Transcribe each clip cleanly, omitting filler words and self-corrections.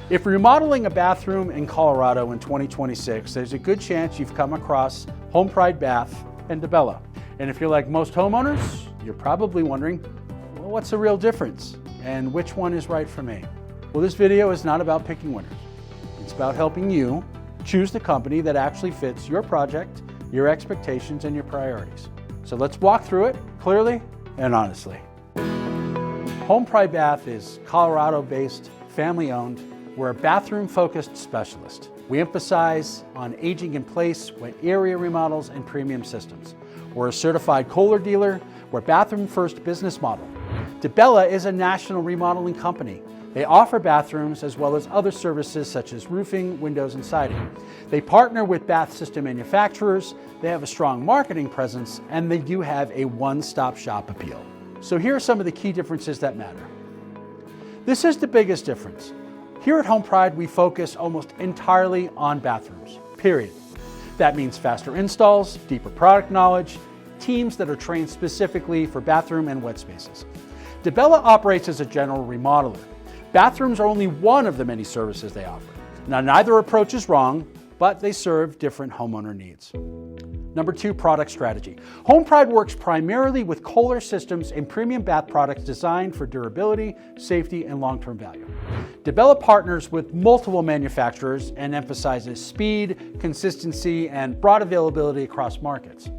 If remodeling a bathroom in Colorado in 2026, there's a good chance you've come across HomePride Bath and DaBella. And if you're like most homeowners, you're probably wondering, well, what's the real difference? And which one is right for me? Well, this video is not about picking winners. It's about helping you choose the company that actually fits your project, your expectations, and your priorities. So let's walk through it clearly and honestly. HomePride Bath is Colorado-based, family-owned. We're a bathroom-focused specialist. We emphasize on aging in place with area remodels and premium systems. We're a certified Kohler dealer. We're a bathroom-first business model. DaBella is a national remodeling company. They offer bathrooms as well as other services such as roofing, windows, and siding. They partner with bath system manufacturers. They have a strong marketing presence, and they do have a one-stop shop appeal. So here are some of the key differences that matter. This is the biggest difference. Here at HomePride, we focus almost entirely on bathrooms, period. That means faster installs, deeper product knowledge, teams that are trained specifically for bathroom and wet spaces. DaBella operates as a general remodeler. Bathrooms are only one of the many services they offer. Now, neither approach is wrong, but they serve different homeowner needs. Number 2, product strategy. HomePride works primarily with Kohler systems and premium bath products designed for durability, safety, and long-term value. DaBella partners with multiple manufacturers and emphasizes speed, consistency, and broad availability across markets.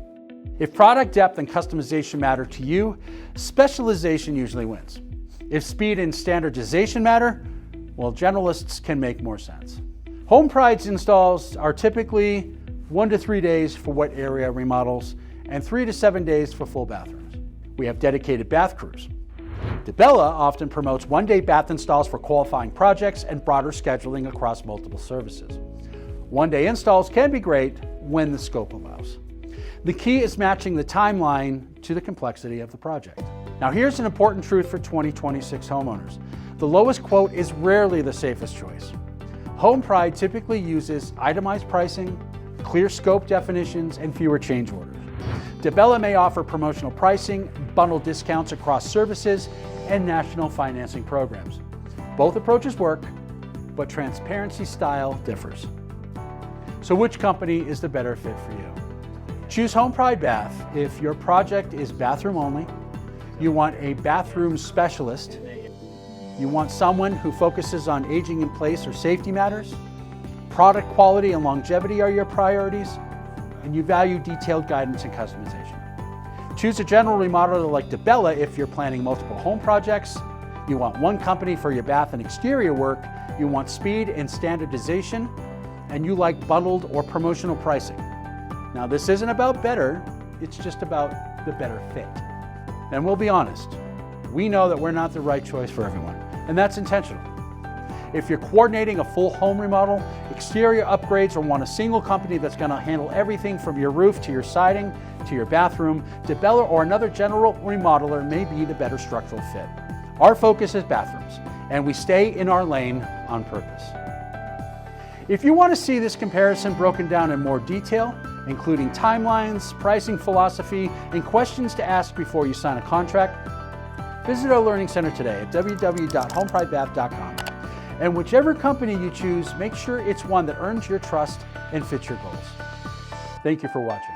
If product depth and customization matter to you, specialization usually wins. If speed and standardization matter, well, generalists can make more sense. HomePride's installs are typically 1 to 3 days for wet area remodels and 3 to 7 days for full bathrooms. We have dedicated bath crews. DaBella often promotes one-day bath installs for qualifying projects and broader scheduling across multiple services. One-day installs can be great when the scope allows. The key is matching the timeline to the complexity of the project. Now here's an important truth for 2026 homeowners. The lowest quote is rarely the safest choice. HomePride typically uses itemized pricing, clear scope definitions, and fewer change orders. DaBella may offer promotional pricing, bundle discounts across services, and national financing programs. Both approaches work, but transparency style differs. So which company is the better fit for you? Choose HomePride Bath if your project is bathroom only, you want a bathroom specialist, you want someone who focuses on aging in place or safety matters, product quality and longevity are your priorities, and you value detailed guidance and customization. Choose a general remodeler like DaBella if you're planning multiple home projects, you want one company for your bath and exterior work, you want speed and standardization, and you like bundled or promotional pricing. Now this isn't about better, it's just about the better fit. And we'll be honest, we know that we're not the right choice for everyone, and that's intentional. If you're coordinating a full home remodel, exterior upgrades, or want a single company that's going to handle everything from your roof to your siding to your bathroom, DaBella or another general remodeler may be the better structural fit. Our focus is bathrooms, and we stay in our lane on purpose. If you want to see this comparison broken down in more detail, including timelines, pricing philosophy, and questions to ask before you sign a contract, visit our Learning Center today at www.homepridebath.com. And whichever company you choose, make sure it's one that earns your trust and fits your goals. Thank you for watching.